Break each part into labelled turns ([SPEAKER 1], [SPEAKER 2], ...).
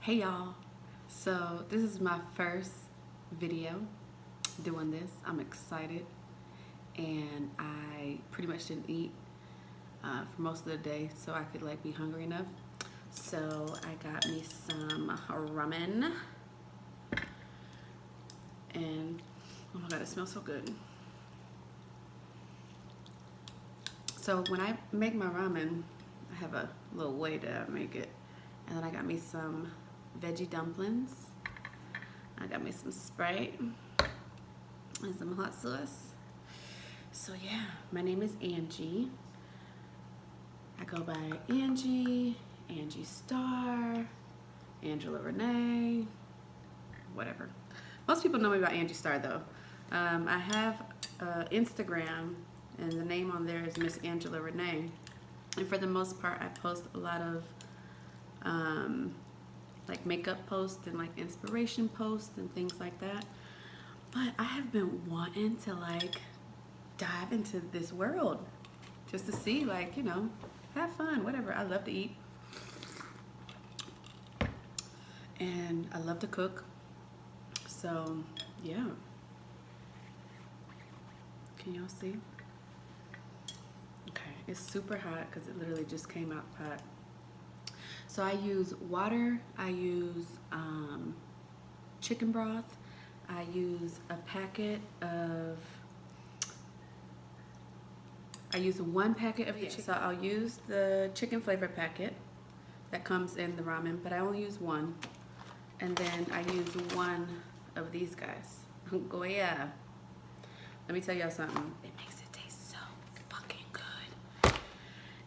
[SPEAKER 1] Hey y'all, so this is my first video doing this. I'm excited and I pretty much didn't eat for most of the day so I could be hungry enough. So I got me some ramen and oh my god, it smells so good. So when I make my ramen, I have a little way that I make it. And then I got me some veggie dumplings. I got me some Sprite and some hot sauce. So yeah, my name is Angie. I go by Angie, Angie Star, Angela Renee, whatever. Most people know me by Angie Star though. I have Instagram and the name on there is Miss Angela Renee. And for the most part, I post a lot of like makeup posts and like inspiration posts and things like that. But I have been wanting to dive into this world just to see, have fun, whatever. I love to eat and I love to cook. So yeah, can y'all see? Okay, it's super hot because it literally just came out hot. So I use water, I use chicken broth, I use a packet of, I use one packet of the chicken. So I'll use the chicken flavor packet that comes in the ramen, but I only use one. And then I use one of these guys. Goya. Let me tell y'all something. It makes it taste so fucking good.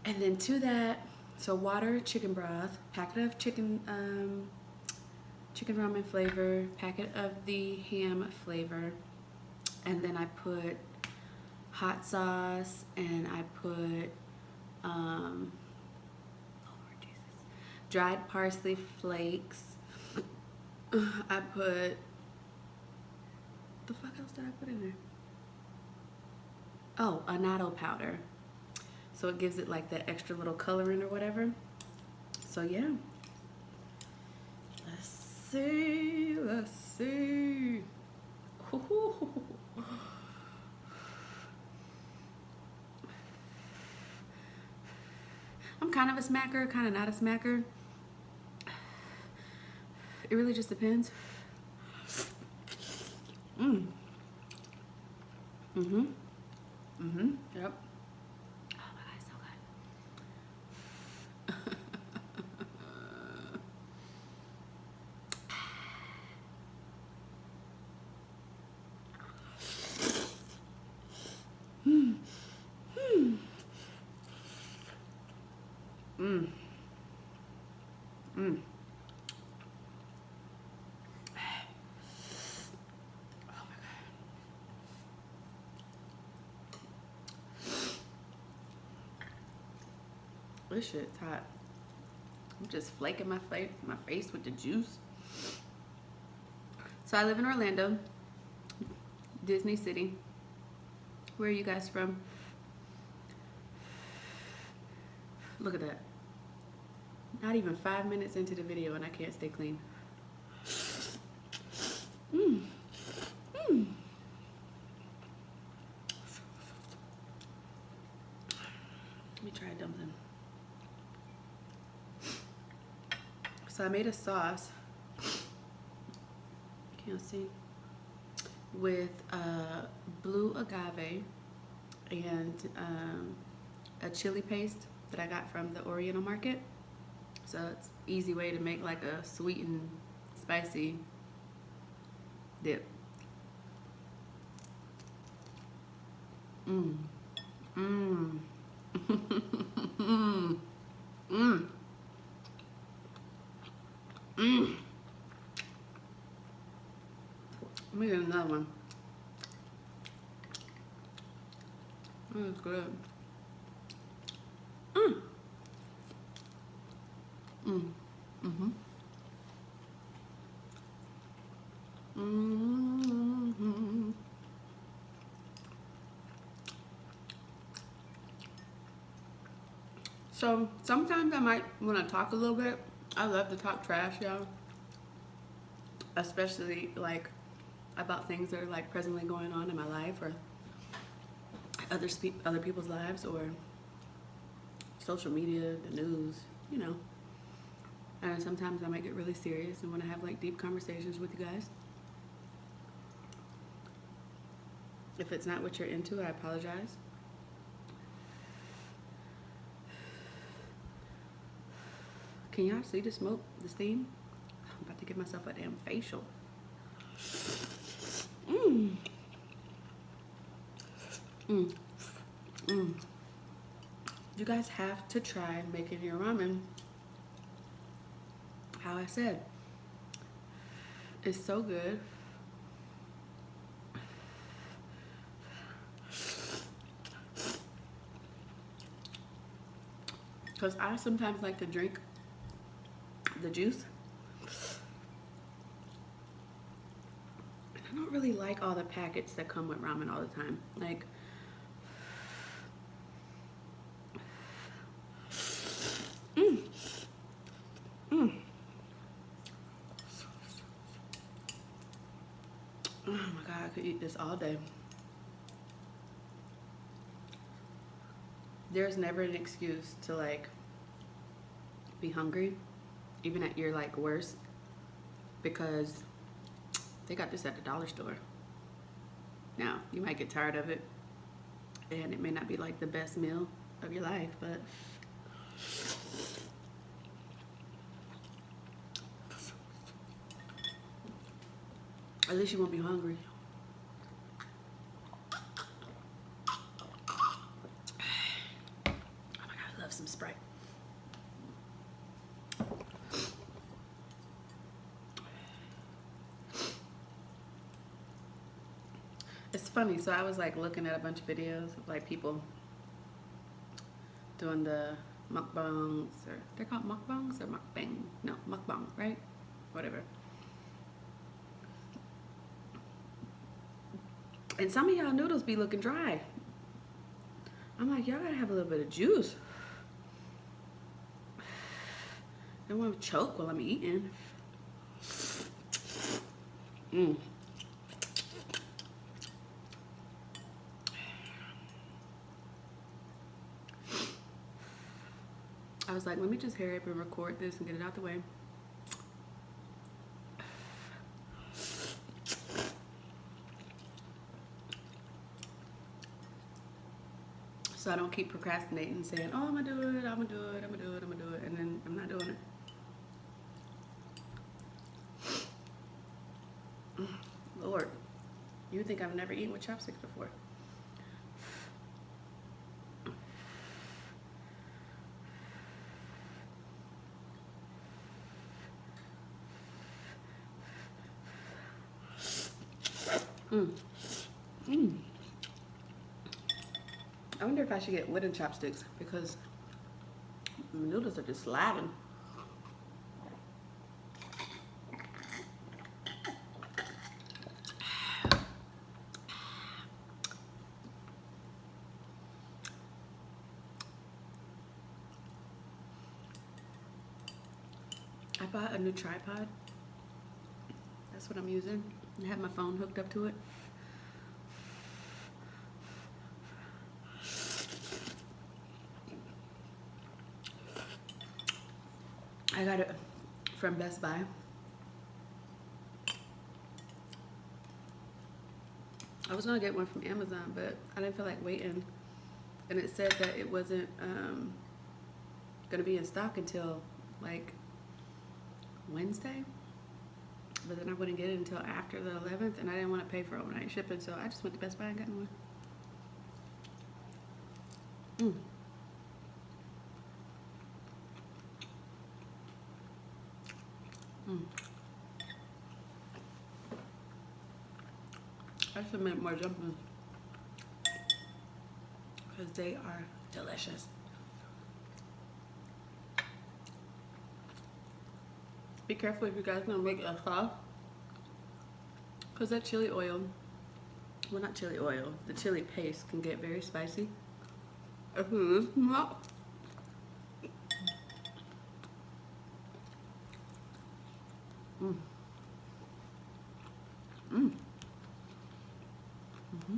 [SPEAKER 1] And then to that, so water, chicken broth, packet of chicken ramen flavor, packet of the ham flavor, and then I put hot sauce, and I put dried parsley flakes. I put, the fuck else did I put in there? Oh, annatto powder. So it gives it that extra little coloring or whatever. So yeah. Let's see. Ooh. I'm kind of a smacker, kind of not a smacker. It really just depends. Yep. This shit's hot. I'm just flaking my face with the juice. So I live in Orlando, Disney City. Where are you guys from? Look at that. Not even 5 minutes into the video and I can't stay clean. Let me try a dumpling. So I made a sauce, can you see, with blue agave and a chili paste that I got from the Oriental Market. So it's an easy way to make a sweet and spicy dip. Let me get another one. It's good. So sometimes I might want to talk a little bit. I love to talk trash, y'all. especially like about things that are like presently going on in my life or other people's lives or social media, the news, you know. And sometimes I might get really serious and want to have like deep conversations with you guys. If it's not what you're into, I apologize. Can y'all see the smoke, the steam? I'm about to give myself a damn facial. Mmm. Mmm. Mmm. You guys have to try making your ramen how I said. It's so good. Because I sometimes like to drink the juice. And I don't really like all the packets that come with ramen all the time. Like, oh my God, I could eat this all day. There's never an excuse to like be hungry, even at your like worst, because they got this at the dollar store. Now, you might get tired of it, and it may not be like the best meal of your life, but at least you won't be hungry. Oh my God, I love some Sprite. It's funny, so I was like looking at a bunch of videos of like people doing the mukbangs, or they're called mukbangs or mukbang? No, mukbang, right? Whatever. And some of y'all noodles be looking dry. I'm like, y'all gotta have a little bit of juice. I don't want to choke while I'm eating. Mmm. I was like, let me just hurry up and record this and get it out the way. So I don't keep procrastinating and saying, oh, I'm gonna do it, I'm gonna do it, I'm gonna do it, I'm gonna do it, and then I'm not doing it. Lord, you would think I've never eaten with chopsticks before. I wonder if I should get wooden chopsticks because the noodles are just sliding. I bought a new tripod. That's what I'm using. I have my phone hooked up to it. I got it from Best Buy. I was gonna get one from Amazon, but I didn't feel like waiting. And it said that it wasn't gonna be in stock until like Wednesday. But then I wouldn't get it until after the 11th, and I didn't want to pay for overnight shipping, so I just went to Best Buy and got one. I should make more dumplings because they are delicious. Be careful if you guys gonna make a sauce, because that chili oil, well, not chili oil, the chili paste can get very spicy. Mm. Mm-hmm.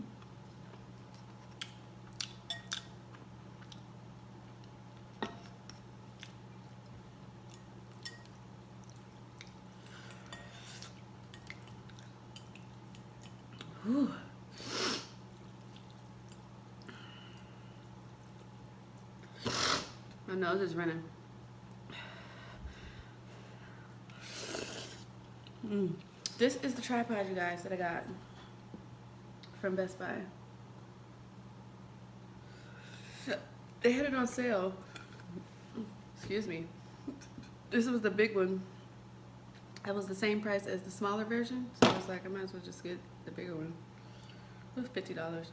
[SPEAKER 1] Whew. My nose is running. This is the tripod, you guys, that I got from Best Buy. They had it on sale. Excuse me. This was the big one. That was the same price as the smaller version, so I was like, I might as well just get the bigger one. It was $50.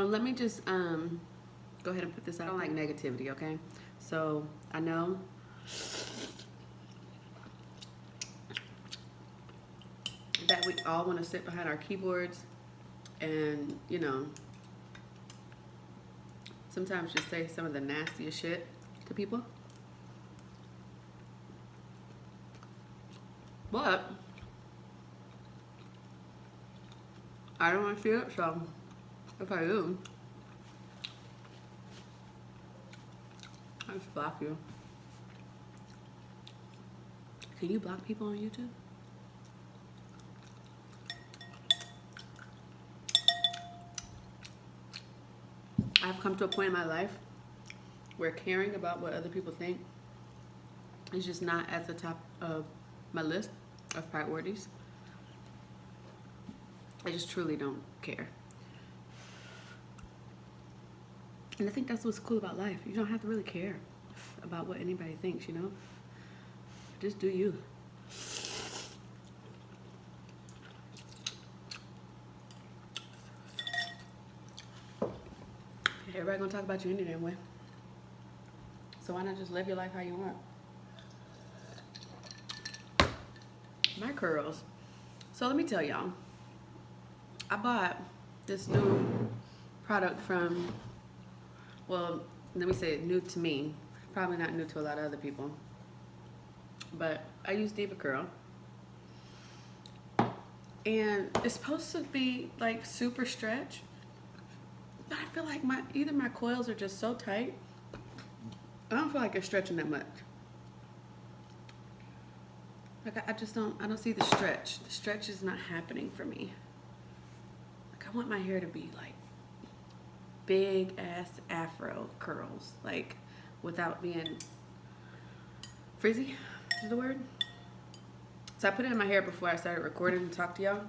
[SPEAKER 1] Let me just go ahead and put this out. I don't like negativity, okay? So I know that we all want to sit behind our keyboards and, you know, sometimes just say some of the nastiest shit to people. But I don't want to see it, so if I do, I just block you. Can you block people on YouTube? I've come to a point in my life where caring about what other people think is just not at the top of my list of priorities. I just truly don't care. And I think that's what's cool about life. You don't have to really care about what anybody thinks, you know? Just do you. Everybody gonna talk about you any damn way. So why not just live your life how you want? My curls. So let me tell y'all. I bought this new product from, well, let me say new to me. Probably not new to a lot of other people. But I use Diva Curl. And it's supposed to be like super stretch. But I feel like either my coils are just so tight. I don't feel like it's stretching that much. Like I don't see the stretch. The stretch is not happening for me. Like I want my hair to be like big ass afro curls, like without being frizzy is the word. So I put it in my hair before I started recording and talk to y'all,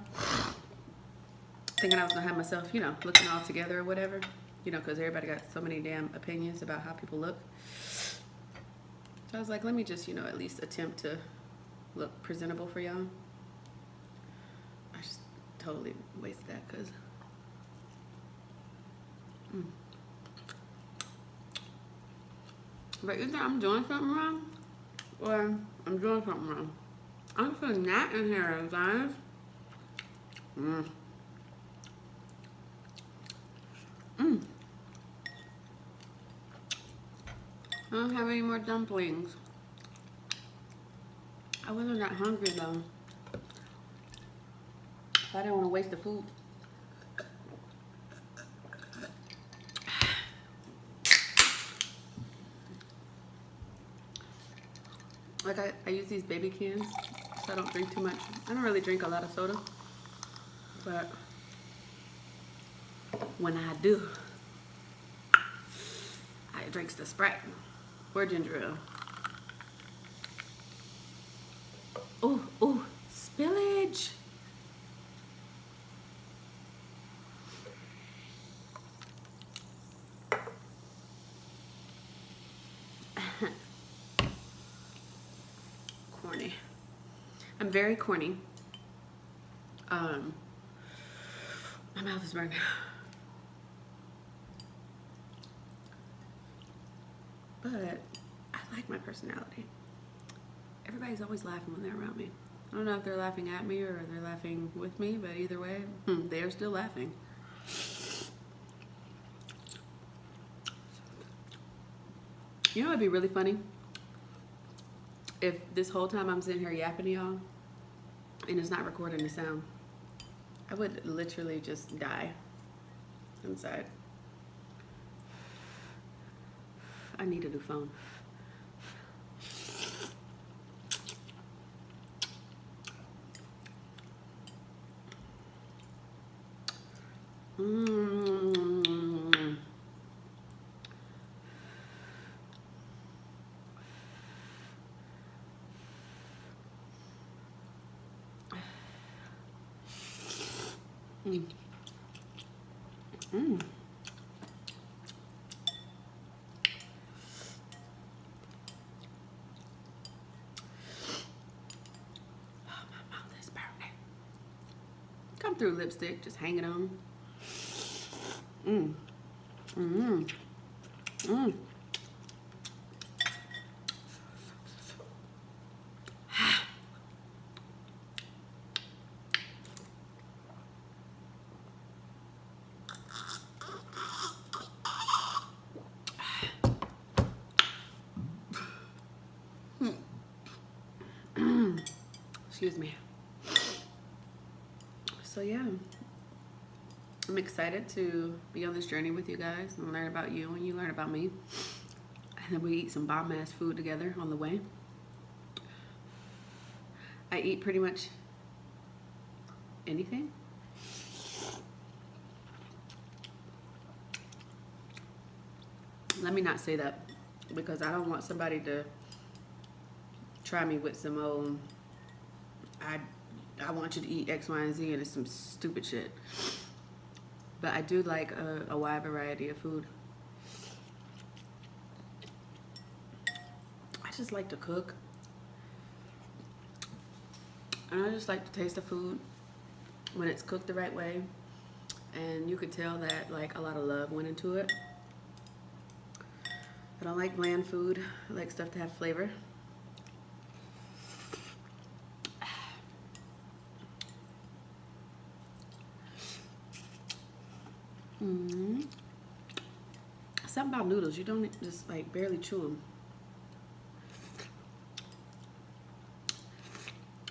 [SPEAKER 1] thinking I was gonna have myself, you know, looking all together or whatever, you know, because everybody got so many damn opinions about how people look. So I was like, let me just, you know, at least attempt to look presentable for y'all. I just totally wasted that because but either I'm doing something wrong or I'm doing something wrong. I'm feeling that in here, guys. I don't have any more dumplings. I wasn't that hungry though. I didn't want to waste the food. Like I use these baby cans so I don't drink too much. I don't really drink a lot of soda, but when I do, I drink the Sprite or ginger ale. Oh, oh, spillage. Corny. I'm very corny. My mouth is burned. But I like my personality. Everybody's always laughing when they're around me. I don't know if they're laughing at me or they're laughing with me, but either way, they're still laughing. You know, it'd be really funny if this whole time I'm sitting here yapping to y'all and it's not recording the sound. I would literally just die inside. I need a new phone. Come through lipstick, just hanging on. Excuse me. So yeah, I'm excited to be on this journey with you guys and learn about you and you learn about me. And then we eat some bomb ass food together on the way. I eat pretty much anything. Let me not say that because I don't want somebody to try me with some old, I want you to eat X, Y, and Z and it's some stupid shit. But I do like a wide variety of food. I just like to cook. And I just like to taste the food when it's cooked the right way. And you could tell that like a lot of love went into it. I don't like bland food. I like stuff to have flavor. Something about noodles, you don't just like barely chew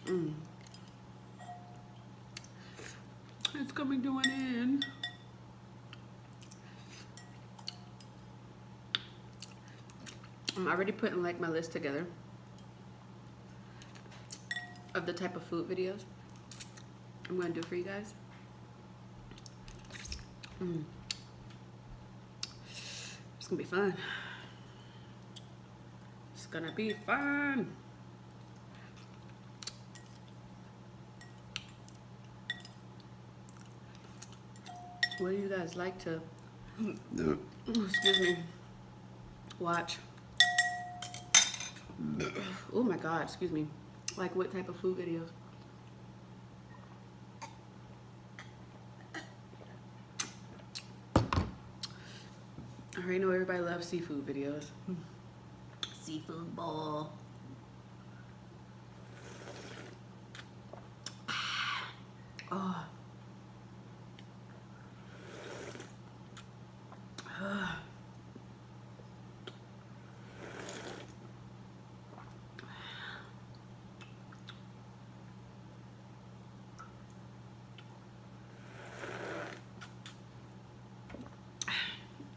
[SPEAKER 1] them. It's coming to an end. I'm already putting like my list together of the type of food videos I'm gonna do for you guys. It's gonna be fun. It's gonna be fun. What do you guys like to, excuse me, watch? Oh my God, excuse me. Like what type of food videos? I already know everybody loves seafood videos. Seafood bowl. Oh.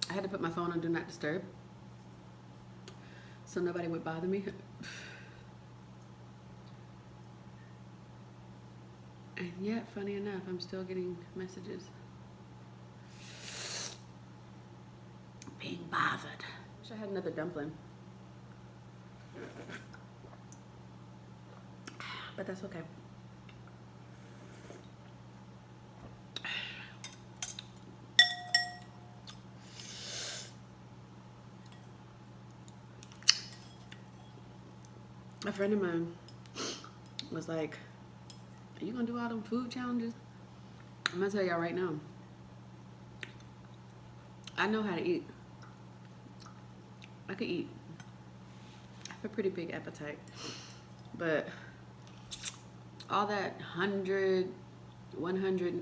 [SPEAKER 1] I had to put my phone on Do Not Disturb so nobody would bother me. And yet, funny enough, I'm still getting messages. Being bothered. Wish I had another dumpling. But that's okay. A friend of mine was like, are you gonna do all them food challenges? I'm gonna tell y'all right now, I know how to eat. I could eat. I have a pretty big appetite, but all that 100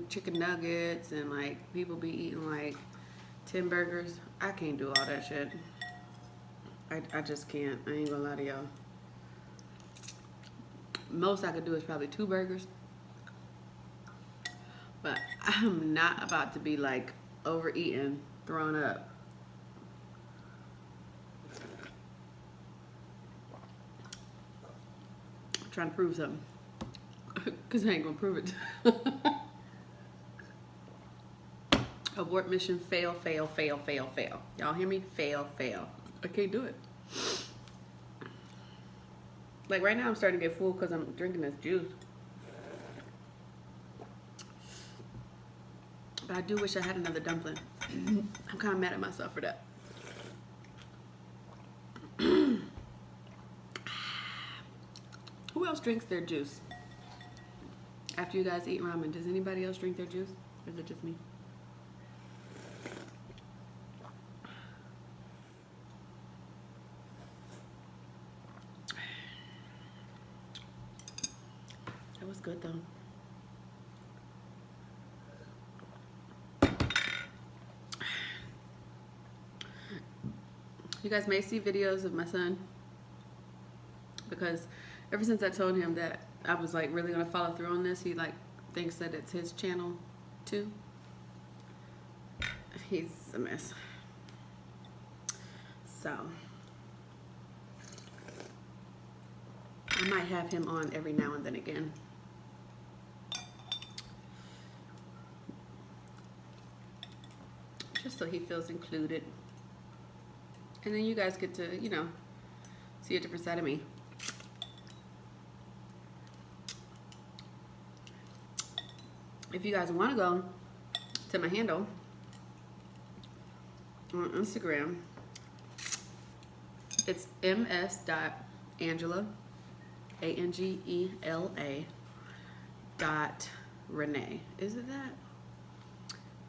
[SPEAKER 1] chicken nuggets and like people be eating like 10 burgers. I can't do all that shit. I just can't. I ain't gonna lie to y'all. Most I could do is probably 2 burgers. But I'm not about to be like overeating, throwing up. I'm trying to prove something. Because I ain't gonna prove it. Abort mission, fail, fail, fail, fail, fail. Y'all hear me? Fail, fail. I can't do it. Like right now I'm starting to get full because I'm drinking this juice. But I do wish I had another dumpling. I'm kind of mad at myself for that. Who else drinks their juice? After you guys eat ramen, does anybody else drink their juice? Or is it just me? That was good though. You guys may see videos of my son because ever since I told him that I was like really gonna follow through on this, he like thinks that it's his channel too. He's a mess. So I might have him on every now and then again. Just so he feels included. And then you guys get to, you know, see a different side of me. If you guys want to go to my handle on Instagram, it's ms.angela, A-N-G-E-L-A .Renee. Is it that?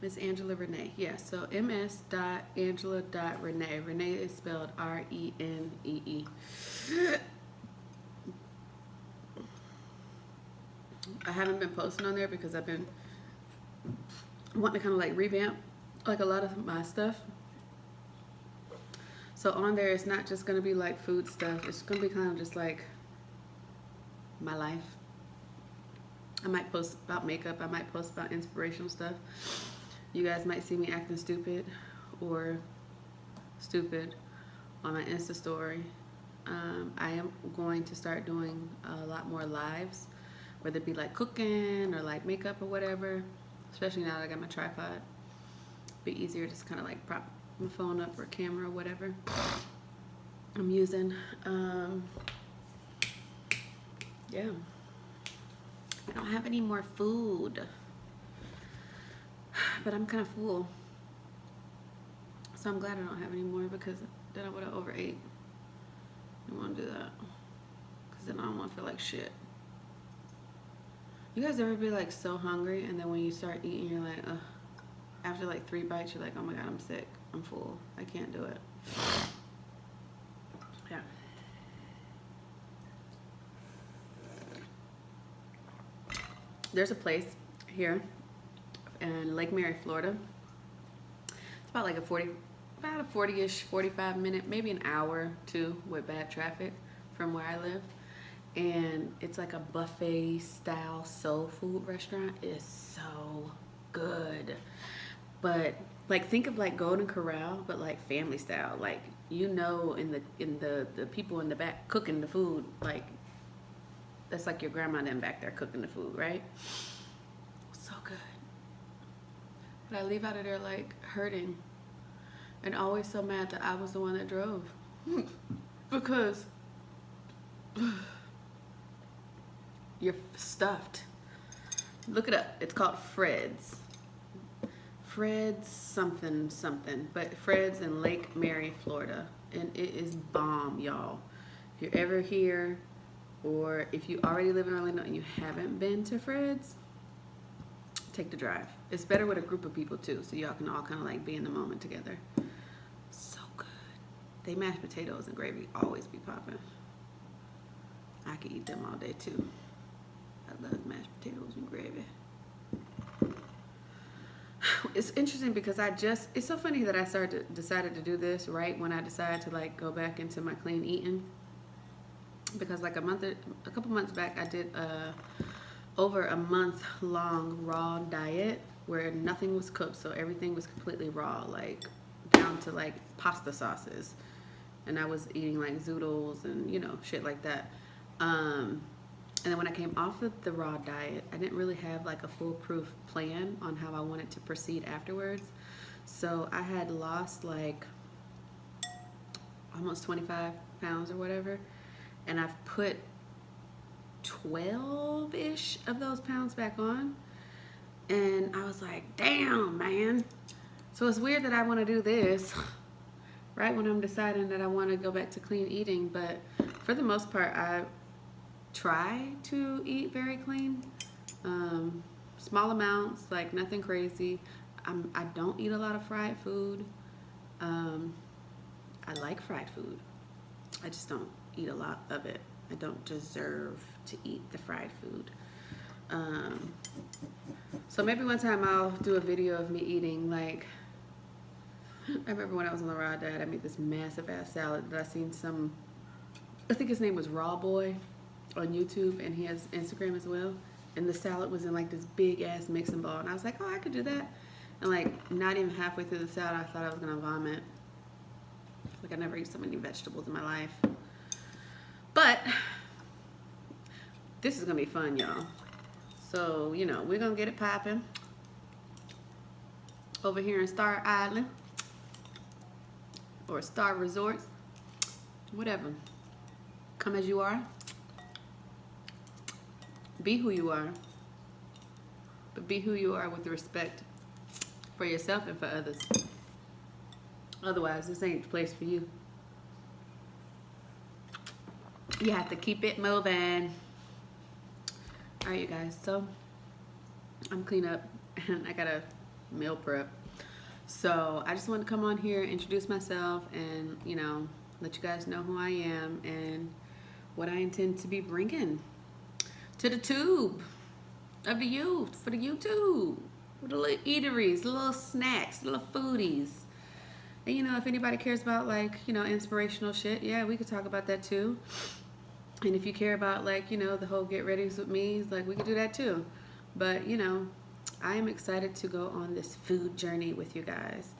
[SPEAKER 1] Miss Angela Renee. Yeah, so ms.angela.renee. Renee is spelled R-E-N-E-E. I haven't been posting on there because I've been wanting to kind of like revamp like a lot of my stuff. So on there, it's not just going to be like food stuff. It's going to be kind of just like my life. I might post about makeup. I might post about inspirational stuff. You guys might see me acting stupid or stupid on my Insta story. I am going to start doing a lot more lives, whether it be like cooking or like makeup or whatever, especially now that I got my tripod. Be easier just kind of like prop my phone up or camera or whatever I'm using. Yeah. I don't have any more food, but I'm kind of full. So I'm glad I don't have any more because then I would have overate. I don't want to do that because then I don't want to feel like shit. You guys ever be like so hungry and then when you start eating you're like, ugh. After like 3 bites you're like, oh my god, I'm sick. I'm full. I can't do it. Yeah. There's a place here in Lake Mary, Florida. It's about like a 40-ish, 45 minute, maybe an hour too with bad traffic from where I live. And it's like a buffet style soul food restaurant. It's so good. But like think of like Golden Corral, but like family style. Like, you know, in the people in the back cooking the food, like that's like your grandma and them back there cooking the food, right? So good. But I leave out of there like hurting and always so mad that I was the one that drove. Because you're stuffed. Look it up. It's called Fred's. Fred's something something, but Fred's in Lake Mary, Florida, and it is bomb, y'all. If you're ever here, or if you already live in Orlando and you haven't been to Fred's, take the drive. It's better with a group of people too, so y'all can all kind of like be in the moment together. So good. They mashed potatoes and gravy always be popping. I could eat them all day too. I love mashed potatoes and gravy. It's interesting because it's so funny that I decided to do this right when I decided to like go back into my clean eating. Because like a couple months back, I did over a month long raw diet where nothing was cooked, so everything was completely raw, like down to like pasta sauces, and I was eating like zoodles and shit like that. And then when I came off of the raw diet, I didn't really have like a foolproof plan on how I wanted to proceed afterwards. So I had lost like almost 25 pounds or whatever, and I've put 12-ish of those pounds back on. And I was like, damn, man. So it's weird that I want to do this right when I'm deciding that I want to go back to clean eating. But for the most part, I try to eat very clean. Small amounts, like nothing crazy. I don't eat a lot of fried food. I like fried food. I just don't eat a lot of it. I don't deserve to eat the fried food. So maybe one time I'll do a video of me eating, like, I remember when I was on the raw diet, I made this massive ass salad that I seen I think his name was Raw Boy on YouTube, and he has Instagram as well. And the salad was in like this big ass mixing bowl, and I was like, oh, I could do that. And like not even halfway through the salad, I thought I was gonna vomit. Like I never eat so many vegetables in my life. But this is gonna be fun, y'all. So, we're gonna get it popping over here in Star Island or Star Resorts, whatever. Come as you are. Be who you are. But be who you are with respect for yourself and for others. Otherwise, this ain't the place for you. You have to keep it moving. All right, you guys, so I'm clean up and I got a meal prep. So I just wanted to come on here, introduce myself, and, let you guys know who I am and what I intend to be bringing to the tube of the youth, for the YouTube, for the little eateries, the little snacks, the little foodies. And, if anybody cares about, like, inspirational shit, yeah, we could talk about that too. And if you care about, like, the whole get readies with me, like, we could do that too. But, I am excited to go on this food journey with you guys.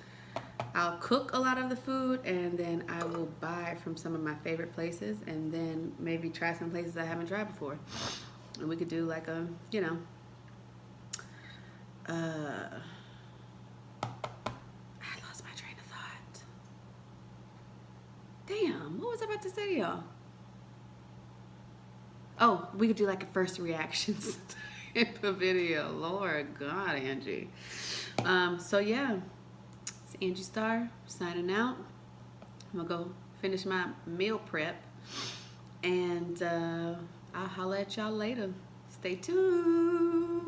[SPEAKER 1] I'll cook a lot of the food, and then I will buy from some of my favorite places, and then maybe try some places I haven't tried before. And we could do like a, I lost my train of thought. Damn, what was I about to say to y'all? Oh, we could do like a first reactions type of video. Lord God, Angie. So yeah, it's Angie Star signing out. I'm gonna go finish my meal prep, and I'll holler at y'all later. Stay tuned.